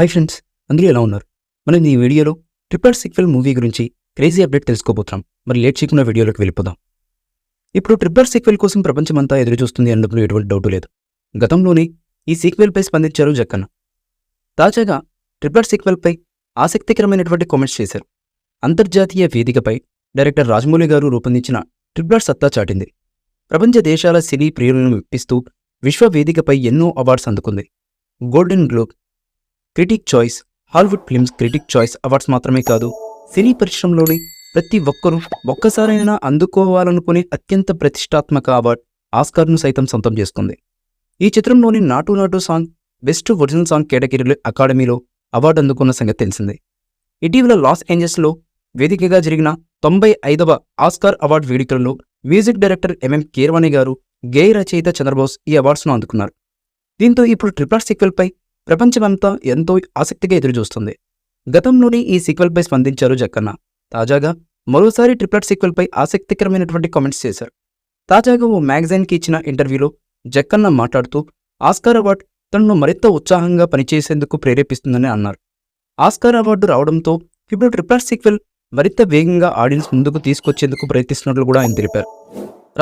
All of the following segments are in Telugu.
హాయ్ ఫ్రెండ్స్, అందరూ ఎలా ఉన్నారు? మనం ఈ వీడియోలో ట్రిపుల్ సీక్వెల్ మూవీ గురించి క్రేజీ అప్డేట్ తెలుసుకోబోతున్నాం. మరి లేట్ చేయకుండా వీడియోలోకి వెళ్ళిపోదాం. ఇప్పుడు ట్రిపుల్ సీక్వెల్ కోసం ప్రపంచమంతా ఎదురు చూస్తుంది అన్నప్పుడు ఎటువంటి డౌటు లేదు. గతంలోనే ఈ సీక్వెల్పై స్పందించారు జక్కన్న. తాజాగా ట్రిపుల్ సీక్వెల్పై ఆసక్తికరమైనటువంటి కామెంట్స్ చేశారు. అంతర్జాతీయ వేదికపై డైరెక్టర్ రాజమౌళి గారు రూపొందించిన ట్రిపుల్ సత్తా చాటింది. ప్రపంచ దేశాల సినీ ప్రియులను మెప్పిస్తూ విశ్వ వేదికపై ఎన్నో అవార్డ్స్ అందుకుంది. Golden globe, critic choice, Hollywood films critic choice awards మాత్రమే కాదు, సినీ పరిశ్రమలోని ప్రతి ఒక్కరూ ఒక్కసారైనా అందుకోవాలనుకునే అత్యంత ప్రతిష్టాత్మక అవార్డ్ ఆస్కార్ను సైతం సొంతం చేసుకుంది. ఈ చిత్రంలోని నాటు నాటు సాంగ్ బెస్ట్ ఒరిజినల్ సాంగ్ కేటగిరీలో అకాడమీలో అవార్డు అందుకున్న సంగతి తెలిసిందే. ఇటీవల లాస్ ఏంజల్స్లో వేదికగా జరిగిన 95వ ఆస్కార్ అవార్డు వేడుకలలో మ్యూజిక్ డైరెక్టర్ ఎంఎం కీరవాణి గారు, గేయ రచయిత చంద్రబోస్ ఈ అవార్డ్స్ను అందుకున్నారు. దీంతో ఇప్పుడు ట్రిపుల్ సీక్వెల్పై ప్రపంచమంతా ఎంతో ఆసక్తిగా ఎదురుచూస్తుంది. గతంలోనే ఈ సీక్వెల్పై స్పందించారు జక్కన్న. తాజాగా మరోసారి ట్రిపుల్ సీక్వెల్పై ఆసక్తికరమైనటువంటి కామెంట్స్ చేశారు. తాజాగా ఓ మ్యాగజైన్కి ఇచ్చిన ఇంటర్వ్యూలో జక్కన్న మాట్లాడుతూ ఆస్కార్ అవార్డు తనను మరింత ఉత్సాహంగా పనిచేసేందుకు ప్రేరేపిస్తుందని అన్నారు. ఆస్కార్ అవార్డు రావడంతో ఇప్పుడు ట్రిపుల్ సీక్వెల్ మరింత వేగంగా ఆడియన్స్ ముందుకు తీసుకొచ్చేందుకు ప్రయత్నిస్తున్నట్లు కూడా ఆయన తెలిపారు.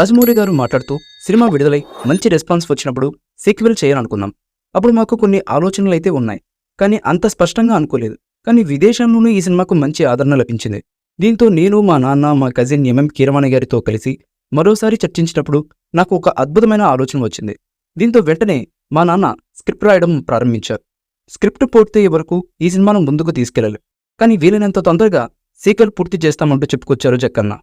రాజమౌళి గారు మాట్లాడుతూ సినిమా విడుదలై మంచి రెస్పాన్స్ వచ్చినప్పుడు సీక్వెల్ చేయాలనుకున్నాం. అప్పుడు మాకు కొన్ని ఆలోచనలు అయితే ఉన్నాయి, కానీ అంత స్పష్టంగా అనుకోలేదు. కానీ విదేశాల్లోనూ ఈ సినిమాకు మంచి ఆదరణ లభించింది. దీంతో నేను, మా నాన్న, మా కజిన్ ఎంఎం కీరవాణి గారితో కలిసి మరోసారి చర్చించినప్పుడు నాకు ఒక అద్భుతమైన ఆలోచన వచ్చింది. దీంతో వెంటనే మా నాన్న స్క్రిప్ట్ రాయడం ప్రారంభించారు. స్క్రిప్ట్ పూర్తయ్యే వరకు ఈ సినిమాను ముందుకు తీసుకెళ్లాలి, కానీ వీలైనంత తొందరగా సీక్వెల్ పూర్తి చేస్తామంటూ చెప్పుకొచ్చారు జక్కన్న.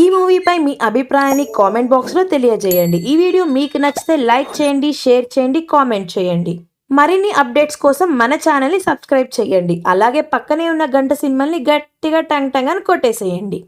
ఈ మూవీపై మీ అభిప్రాయాన్ని కామెంట్ బాక్స్లో తెలియజేయండి. ఈ వీడియో మీకు నచ్చితే లైక్ చేయండి, షేర్ చేయండి, కామెంట్ చేయండి. మరిన్ని అప్డేట్స్ కోసం మన ఛానల్ని సబ్స్క్రైబ్ చేయండి. అలాగే పక్కనే ఉన్న గంట సింబల్ని గట్టిగా టంగ్ టంగ్ అని కొట్టేసేయండి.